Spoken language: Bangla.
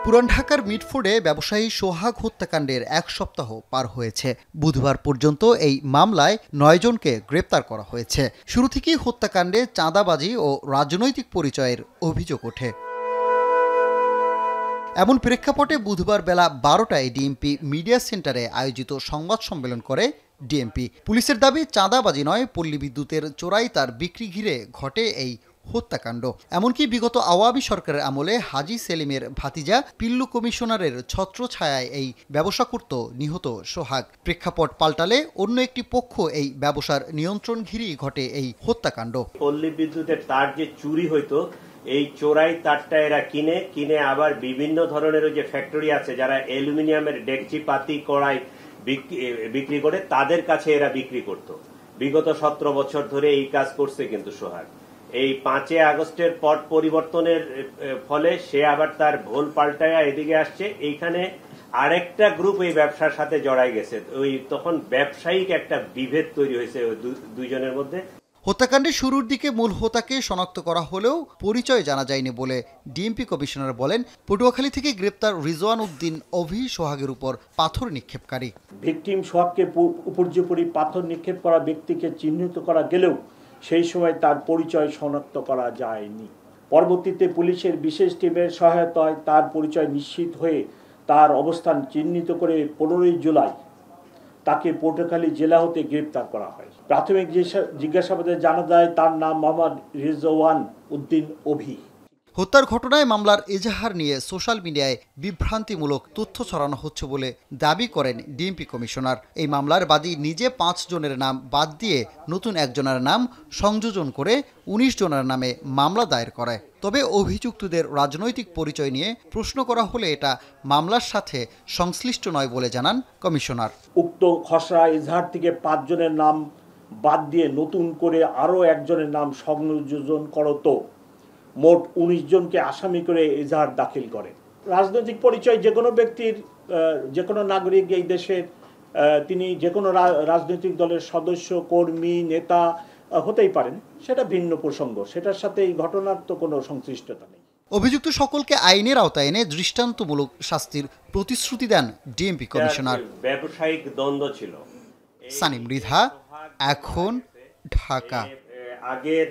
পুরান ঢাকার মিটফোর্ডে ব্যবসায়ী সোহাগ হত্যাকাণ্ডের এক সপ্তাহ পার হয়েছে। বুধবার পর্যন্ত এই মামলায় ৯ জনকে গ্রেপ্তার করা হয়েছে। শুরু থেকেই হত্যাকাণ্ডে চাঁদাবাজি ও রাজনৈতিক পরিচয়ের অভিযোগ ওঠে। এমন প্রেক্ষাপটে বুধবার বেলা ১২টায় ডিএমপি মিডিয়া সেন্টারে আয়োজিত সংবাদ সম্মেলন করে ডিএমপি। পুলিশের দাবি, চাঁদাবাজি নয়, পল্লী বিদ্যুতের চোরাই তার বিক্রি ঘিরে ঘটে এই হত্যাকাণ্ড। এমনকি বিগত আওয়ামী সরকারের আমলে হাজী সেলিমের ভাতিজা পিল্লু কমিশনারের ছত্রছায়ায় এই ব্যবসা করত নিহত সোহাগ। প্রেক্ষাপট পাল্টালে অন্য একটি পক্ষ এই ব্যবসার নিয়ন্ত্রণ ঘিরেই ঘটে এই হত্যাকাণ্ড। পল্লী বিদ্যুতের তার যে চুরি হইতো, এই চোরাই তারটা এরা কিনে আবার বিভিন্ন ধরনের যে ফ্যাক্টরি আছে যারা অ্যালুমিনিয়ামের ডেকচি পাতি কড়াই বিক্রি করে, তাদের কাছে এরা বিক্রি করত। বিগত 17 বছর ধরে এই কাজ করছে কিন্তু সোহাগ। এই 5 আগস্টের পট পরিবর্তনের ফলে সে আবার তার ভোল পাল্টায়া এদিকে আসছে। এইখানে আরেকটা গ্রুপ এই ব্যবসার সাথে জড়াই গেছে। তখন ব্যবসায়িক একটা বিভেদ তৈরি হয়েছে দুইজনের মধ্যে। হত্যাকাণ্ডের শুরুর দিকে মূল হোতাকে শনাক্ত করা হলেও পরিচয় জানা যায়নি বলে ডিএমপি কমিশনার বলেন। পটুয়াখালী থেকে গ্রেপ্তার রিজওয়ান উদ্দিন অভি সোহাগের উপর পাথর নিক্ষেপকারী। ভিকটিম সোহাগকে উপর্যুপরি পাথর নিক্ষেপ করা ব্যক্তিকে চিহ্নিত করা গেলেও সেই সময় তার পরিচয় শনাক্ত করা যায়নি। পরবর্তীতে পুলিশের বিশেষ টিমের সহায়তায় তার পরিচয় নিশ্চিত হয়ে তার অবস্থান চিহ্নিত করে 15 জুলাই তাকে পটুয়াখালী জেলা হতে গ্রেপ্তার করা হয়। প্রাথমিক জিজ্ঞাসাবাদে জানা যায় তার নাম মোহাম্মদ রিজওয়ান উদ্দিন অভি। হত্যার ঘটনায় মামলার এজাহার নিয়ে সোশ্যাল মিডিয়ায় বিভ্রান্তিমূলক তথ্য ছড়ানো হচ্ছে বলে দাবি করেন ডিএমপি কমিশনার। এই মামলার বাদী নিজে 5 জনের নাম বাদ দিয়ে নতুন একজনের নাম সংযোজন করে 19 জনের নামে মামলা দায়ের করে। তবে অভিযুক্তদের রাজনৈতিক পরিচয় নিয়ে প্রশ্ন করা হলে এটা মামলার সাথে সংশ্লিষ্ট নয় বলে জানান কমিশনার। উক্ত খসড়া এজাহার থেকে 5 জনের নাম বাদ দিয়ে নতুন করে আরও একজনের নাম সংযোজন করত মোট 19 জনকে আসামি করে এজাহার দাখিল করে। রাজনৈতিক পরিচয় যে কোনো ব্যক্তির, যে কোনো নাগরিক এই দেশের, তিনি যে কোনো রাজনৈতিক দলের সদস্য, কর্মী, নেতা হতেই পারেন, সেটা ভিন্ন প্রসঙ্গ। সেটার সাথে এই ঘটনার তো কোনো সংশ্লিষ্টতা নেই। অভিযুক্ত সকলকে আইনের আওতায় এনে দৃষ্টান্তমূলক শাস্তির প্রতিশ্রুতি দেন ডিএমপি কমিশনার। ব্যবসায়িক দ্বন্দ্ব ছিল। সানি মৃধা, এখন, ঢাকা। আগের